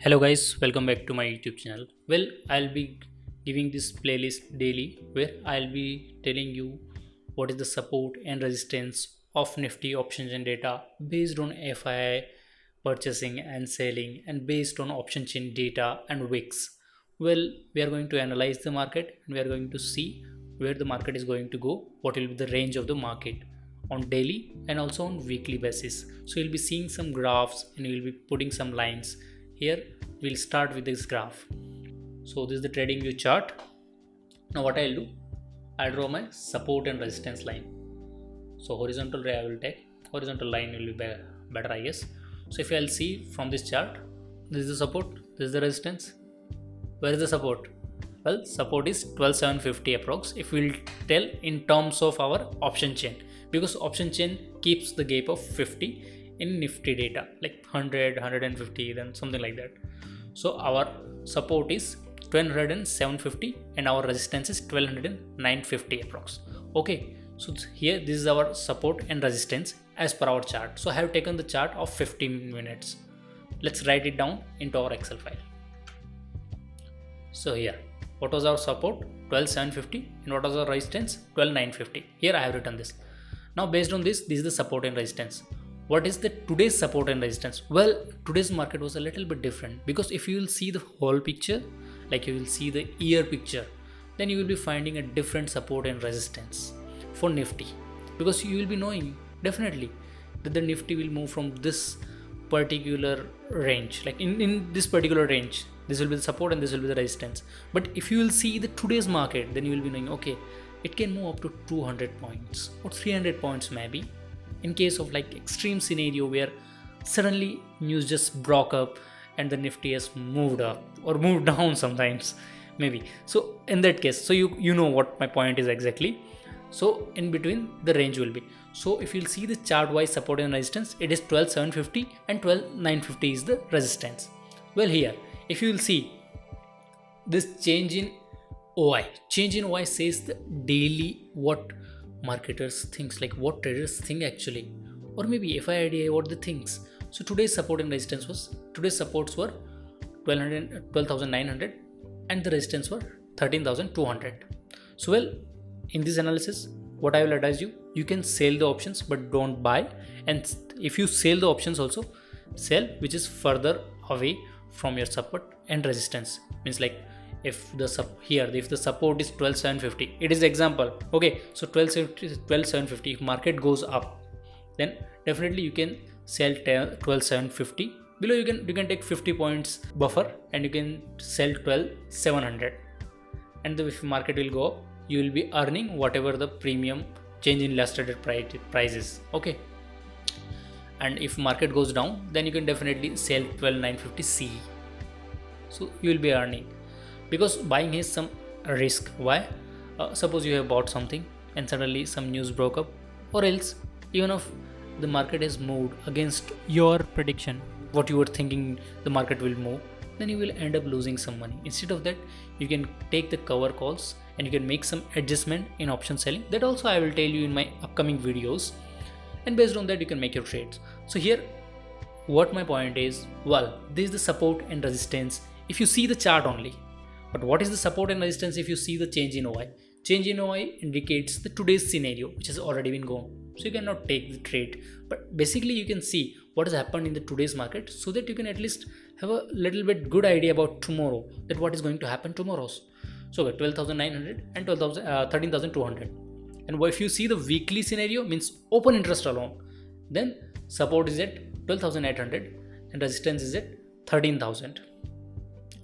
Hello guys, welcome back to my YouTube channel. Well, I'll be giving this playlist daily where I'll be telling you what is the support and resistance of Nifty options and data based on FII purchasing and selling and based on option chain data and wicks. Well, we are going to analyze the market and we are going to see where the market is going to go, what will be the range of the market on daily and also on weekly basis. So you'll be seeing some graphs and you'll be putting some lines here. We'll start with this graph. So this is the trading view chart. Now what I'll do, I'll draw my support and resistance line. So horizontal ray I will take, horizontal line will be better I guess. So if I'll see from this chart, this is the support, this is the resistance. Where is the support? Well, support is 12750 approx if we'll tell in terms of our option chain, because option chain keeps the gap of 50 in Nifty data, like 100, 150, then something like that. So our support is 120750 and our resistance is 120950 approx. Okay, so here this is our support and resistance as per our chart. So I have taken the chart of 15 minutes. Let's write it down into our Excel file. So here, what was our support? 12750 and what was our resistance? 12950. Here I have written this. Now based on this is the support and resistance. What is the today's support and resistance? Well, today's market was a little bit different, because if you will see the whole picture, like you will see the year picture, then you will be finding a different support and resistance for Nifty, because you will be knowing definitely that the Nifty will move from this particular range, like in this particular range, this will be the support and this will be the resistance. But if you will see the today's market, then you will be knowing, okay, it can move up to 200 points or 300 points maybe, in case of like extreme scenario where suddenly news just broke up and the Nifty has moved up or moved down sometimes maybe. So in that case, so you know what my point is exactly. So in between the range will be, so if you'll see the chart wise support and resistance, it is 12750 and 12950 is the resistance. Well, here if you will see this change in OI says the daily what marketers thinks, like what traders think actually, or maybe FIIDA what they thinks. So today's support and resistance was, today's supports were 12,900 and the resistance were 13,200. So well, in this analysis what I will advise you, you can sell the options but don't buy, and if you sell the options also sell which is further away from your support and resistance. Means like if the if the support is 12750, it is example, okay, so 12750, if market goes up then definitely you can sell 12750. Below you can take 50 points buffer and you can sell 12700, and if market will go up you will be earning whatever the premium change in last traded prices. Okay, and if market goes down then you can definitely sell 12950 C. So you will be earning, because buying has some risk. Why? Suppose you have bought something and suddenly some news broke up, or else even if the market has moved against your prediction, what you were thinking the market will move, then you will end up losing some money. Instead of that, you can take the cover calls and you can make some adjustment in option selling. That also I will tell you in my upcoming videos, and based on that you can make your trades. So here what my point is, well, this is the support and resistance if you see the chart only. But what is the support and resistance if you see the change in OI? Change in OI indicates the today's scenario which has already been gone. So you cannot take the trade. But basically you can see what has happened in the today's market, so that you can at least have a little bit good idea about tomorrow, that what is going to happen tomorrow. So 12,900 and 13,200. And if you see the weekly scenario, means open interest alone, then support is at 12,800 and resistance is at 13,000.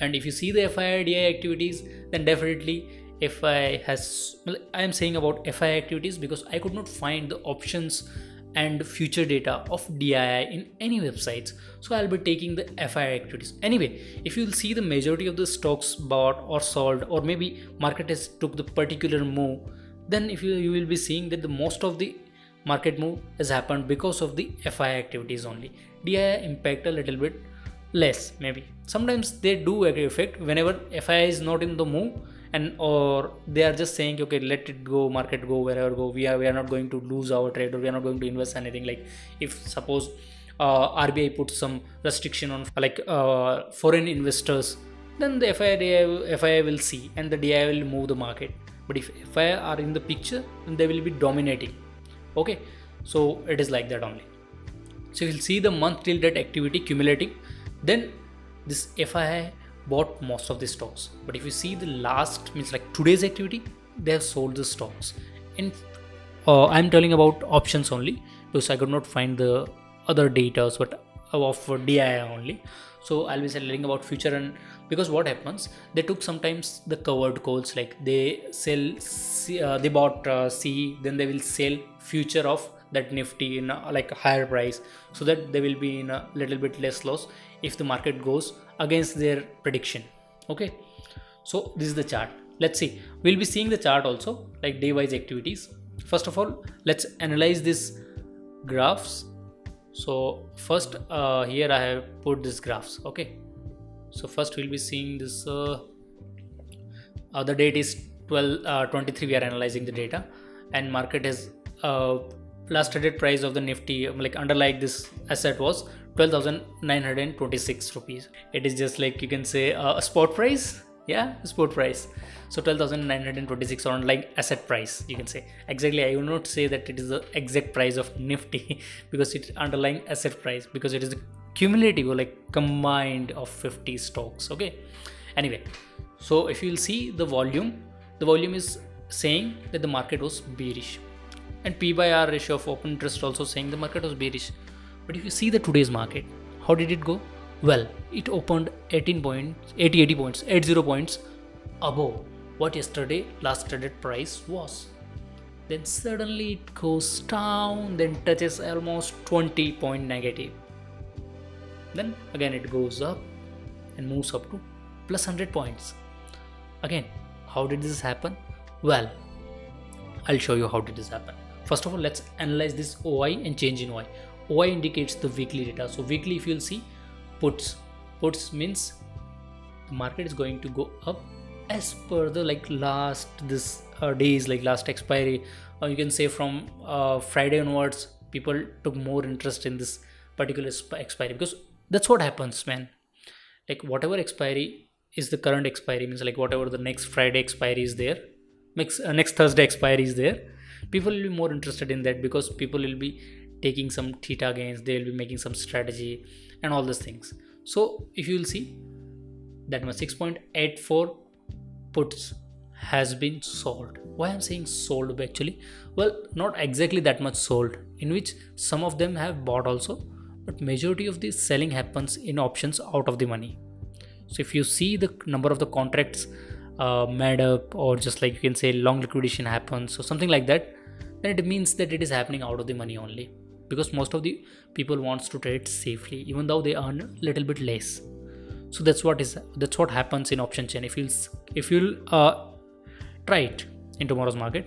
And if you see the FIIDI activities, then definitely FI has, I am saying about FI activities because I could not find the options and future data of DII in any websites. So I'll be taking the FI activities. Anyway, if you'll see the majority of the stocks bought or sold, or maybe market has took the particular move, then if you will be seeing that the most of the market move has happened because of the FI activities only. DII impact a little bit less maybe. Sometimes they do affect whenever FI is not in the move, and or they are just saying okay, let it go, market go wherever go, we are not going to lose our trade, or we are not going to invest anything. Like if suppose RBI puts some restriction on foreign investors, then the FII will see, and the DI will move the market. But if FII are in the picture, then they will be dominating. Okay, so it is like that only. So you'll see the month till date activity cumulating, then this FII bought most of the stocks. But if you see the last, means like today's activity, they have sold the stocks. And I'm telling about options only because I could not find the other data, but of DI only. So I'll be telling about future, and because what happens, they took sometimes the covered calls, like they sell they bought C, then they will sell future of that Nifty in like a higher price, so that they will be in a little bit less loss if the market goes against their prediction. Okay, so this is the chart. Let's see, we'll be seeing the chart also, like day wise activities. First of all, let's analyze this graphs. So first here I have put this graphs. Okay, so first we'll be seeing this the date is 12/23. We are analyzing the data, and market has last traded price of the Nifty, like underlying this asset, was 12,926 rupees. It is just like, you can say, a spot price. Yeah, spot price. So 12,926 on like asset price, you can say. Exactly, I will not say that it is the exact price of Nifty because it's underlying asset price, because it is the cumulative or like combined of 50 stocks. Okay, anyway, so if you will see the volume is saying that the market was bearish, and P by R ratio of open interest also saying the market was bearish. But if you see the today's market, how did it go? Well, it opened 80 points above what yesterday last traded price was. Then suddenly it goes down, then touches almost 20 point negative. Then again it goes up and moves up to plus 100 points. Again, how did this happen? Well, I'll show you how did this happen. First of all, let's analyze this OI and change in OI. OI indicates the weekly data. So weekly, if you'll see, puts means the market is going to go up as per the like last this days, like last expiry. You can say from Friday onwards, people took more interest in this particular expiry, because that's what happens, man. Like whatever expiry is the current expiry, means like whatever the next Friday expiry is there, next Thursday expiry is there, people will be more interested in that, because people will be taking some theta gains, they will be making some strategy and all these things. So if you will see that my 6.84 puts has been sold. Why I'm saying sold actually? Well, not exactly that much sold, in which some of them have bought also, but majority of the selling happens in options out of the money. So if you see the number of the contracts made up, or just like you can say long liquidation happens or something like that, then it means that it is happening out of the money only, because most of the people wants to trade safely even though they earn a little bit less. So that's what happens in option chain. If you'll try it in tomorrow's market,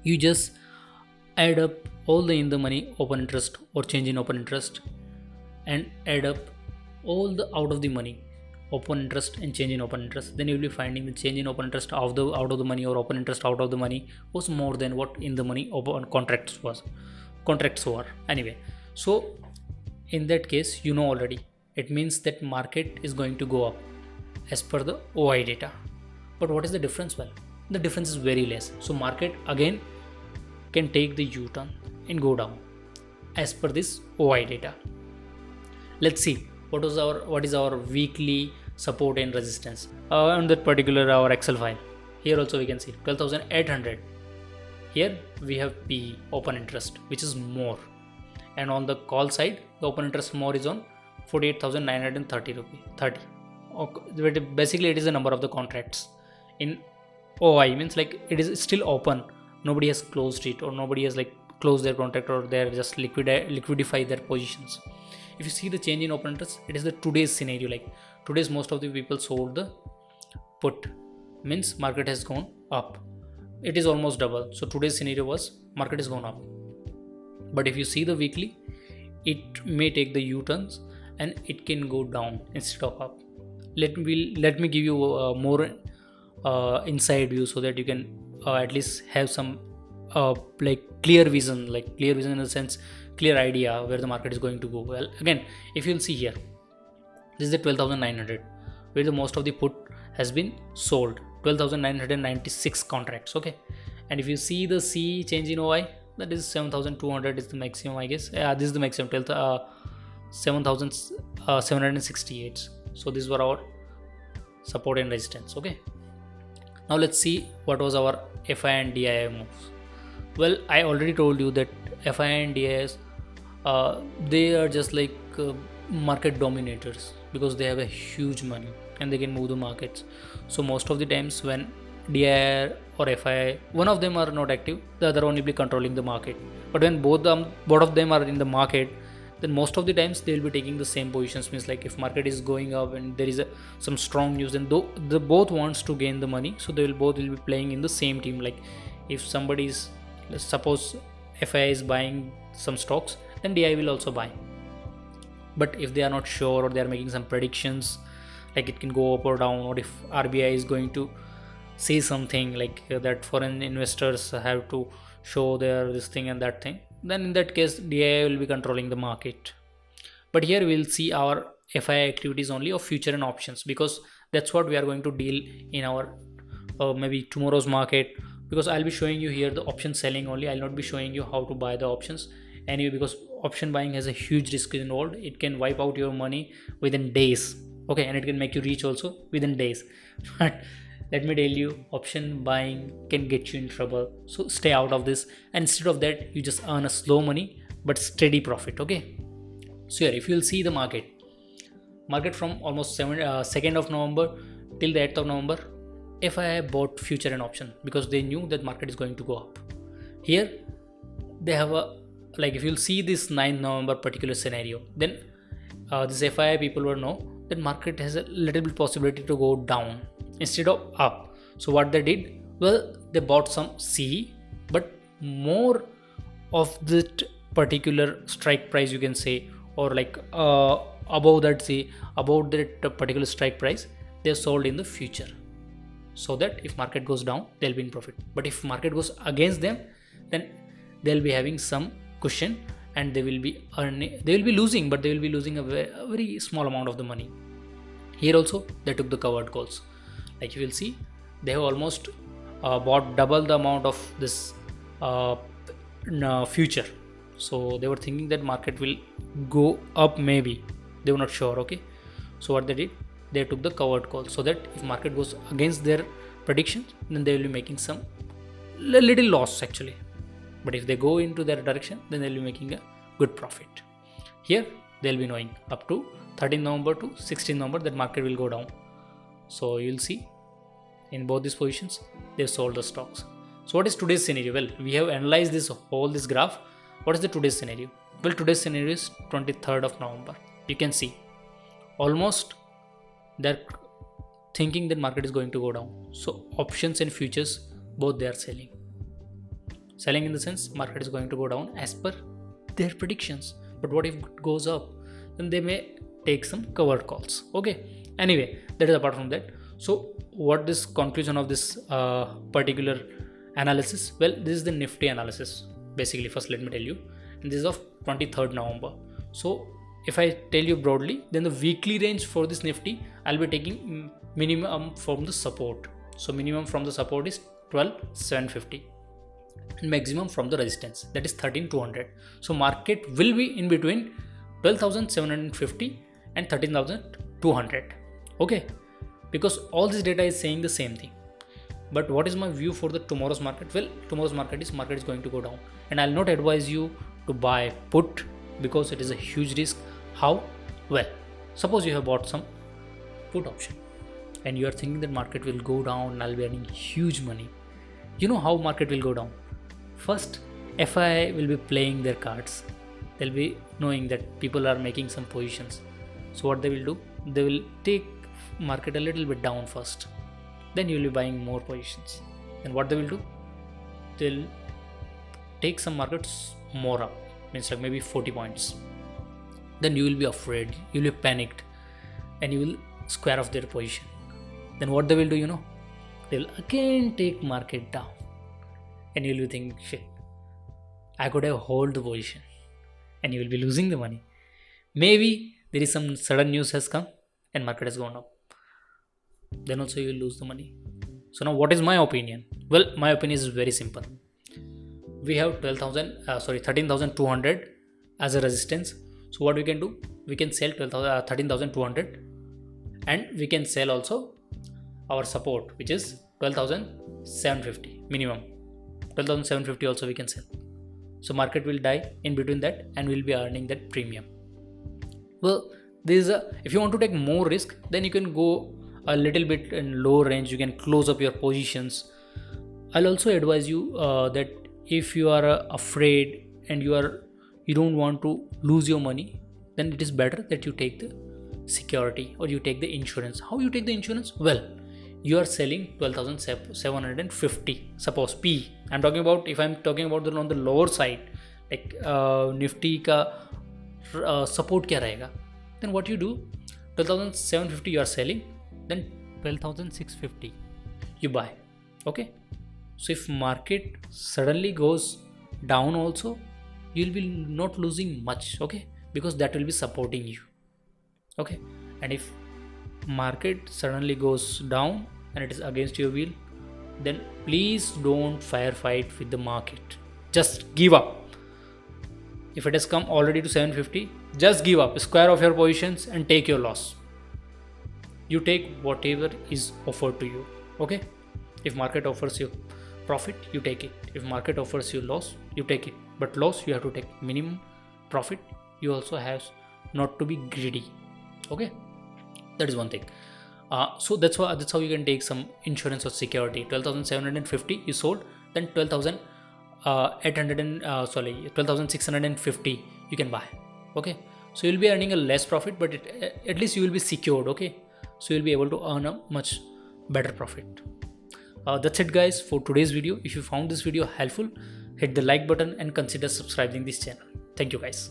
you just add up all the in the money open interest or change in open interest, and add up all the out of the money open interest and change in open interest, then you'll be finding the change in open interest out of the money, or open interest out of the money, was more than what in the money open contracts were. Anyway, so in that case, you know already, it means that market is going to go up as per the OI data. But what is the difference? Well, the difference is very less. So market again can take the U-turn and go down as per this OI data. Let's see what is our weekly support and resistance on that particular our Excel file. Here also we can see 12,800. Here we have P open interest, which is more, and on the call side the open interest more is on 48,930 rupee 30. Okay, basically it is the number of the contracts in OI, means like it is still open, nobody has closed it, or nobody has like closed their contract, or they're just liquidify their positions. If you see the change in open interest, it is the today's scenario. Like today's most of the people sold the put, means market has gone up, it is almost double. So today's scenario was market has gone up. But if you see the weekly, it may take the U-turns and it can go down instead of up. Let me give you more inside view, so that you can at least have some like clear vision in the sense clear idea where the market is going to go. Well, again, if you'll see here, this is the 12,900 where the most of the put has been sold, 12,996 contracts. Okay, and if you see the C change in OI, that is 7,200 is the maximum, I guess. Yeah, this is the maximum, 7,768. So these were our support and resistance. Okay, now let's see what was our FI and DII moves. Well, I already told you that FI and DIIs, they are just like market dominators because they have a huge money and they can move the markets. So most of the times when DII or FI, one of them are not active, the other only be controlling the market. But when both of them are in the market, then most of the times they will be taking the same positions. Means like if market is going up and there is some strong news, then the both wants to gain the money, so they will both will be playing in the same team. Like if somebody is, let's suppose FI is buying some stocks, then DI will also buy. But if they are not sure or they are making some predictions, like it can go up or down, or if RBI is going to say something like that foreign investors have to show their this thing and that thing, then in that case DI will be controlling the market. But here we'll see our FI activities only of future and options, because that's what we are going to deal in our maybe tomorrow's market, because I'll be showing you here the option selling only. I'll not be showing you how to buy the options anyway, because option buying has a huge risk involved. It can wipe out your money within days. Okay, and it can make you rich also within days. But let me tell you, option buying can get you in trouble, so stay out of this, and instead of that you just earn a slow money but steady profit. Okay, so here if you'll see the market from almost 2nd of November till the 8th of November, FI bought future and option because they knew that market is going to go up. Here they have a, like if you'll see this 9th November particular scenario, then this FI people will know that market has a little bit possibility to go down instead of up. So what they did, well, they bought some C, but more of that particular strike price, you can say, or like above that C, above that particular strike price, they sold in the future, so that if market goes down they'll be in profit. But if market goes against them, then they'll be having some cushion and they will be earning, they will be losing, but they will be losing a very small amount of the money. Here also they took the covered calls. Like you will see, they have almost bought double the amount of this future. So they were thinking that market will go up, maybe they were not sure. Okay, so what they did, they took the covered call, so that if market goes against their predictions, then they will be making some little loss actually. But if they go into their direction, then they will be making a good profit. Here they will be knowing up to 13th November to 16th November that market will go down. So you'll see in both these positions they've sold the stocks. So what is today's scenario? Well, we have analyzed this graph. What is the today's scenario? Well, today's scenario is 23rd of November. You can see almost they're thinking that market is going to go down. So options and futures both they are selling in the sense market is going to go down as per their predictions. But what if it goes up? Then they may take some covered calls. Okay, anyway, that is apart from that. So what is conclusion of this particular analysis? Well, this is the Nifty analysis basically. First let me tell you, and this is of 23rd November. So if I tell you broadly, then the weekly range for this Nifty, I'll be taking minimum from the support. So minimum from the support is 12,750 and maximum from the resistance, that is 13,200. So market will be in between 12,750 and 13,200. Okay, because all this data is saying the same thing. But what is my view for the tomorrow's market? Well, tomorrow's market is going to go down, and I'll not advise you to buy put because it is a huge risk. How? Well, suppose you have bought some put option and you are thinking that market will go down and I'll be earning huge money. You know how market will go down? First, FI will be playing their cards. They'll be knowing that people are making some positions. So what they will do? They will take market a little bit down first. Then you will be buying more positions. And what they will do? They'll take some markets more up. Means like maybe 40 points. Then you will be afraid. You will be panicked. And you will square off their position. Then what they will do, they will again take market down. And you will be thinking, shit, I could have hold the position. and you will be losing the money. Maybe there is some sudden news has come and market has gone up, then also you will lose the money. So now what is my opinion? Well, my opinion is very simple. We have 13,200 as a resistance. So what we can do, we can sell 13,200, and we can sell also our support, which is 12,750 minimum. 12,750 also we can sell. So market will die in between that and we'll be earning that premium. Well, if you want to take more risk, then you can go a little bit in low range. You can close up your positions. I'll also advise you that if you are afraid and you don't want to lose your money, then it is better that you take the security or you take the insurance. How you take the insurance? Well, you are selling 12,750, suppose P. I'm talking about, if I'm talking about on the lower side, like Nifty ka support kya rahega, then what you do, 12,750 you are selling, then 12,650 you buy. Okay, so if market suddenly goes down also, you'll be not losing much, okay, because that will be supporting you. Okay, and if market suddenly goes down and it is against your will, then please don't firefight with the market. Just give up. If it has come already to 750, just give up, square off your positions and take your loss. You take whatever is offered to you. Okay, if market offers you profit, you take it. If market offers you loss, you take it. But loss you have to take minimum. Profit you also have not to be greedy. Okay, that is one thing. So that's how you can take some insurance or security. 12,750 you sold, then 12,650 you can buy. Okay, so you'll be earning a less profit, but at least you will be secured. Okay, so you'll be able to earn a much better profit. That's it guys for today's video. If you found this video helpful, hit the like button and consider subscribing this channel. Thank you guys.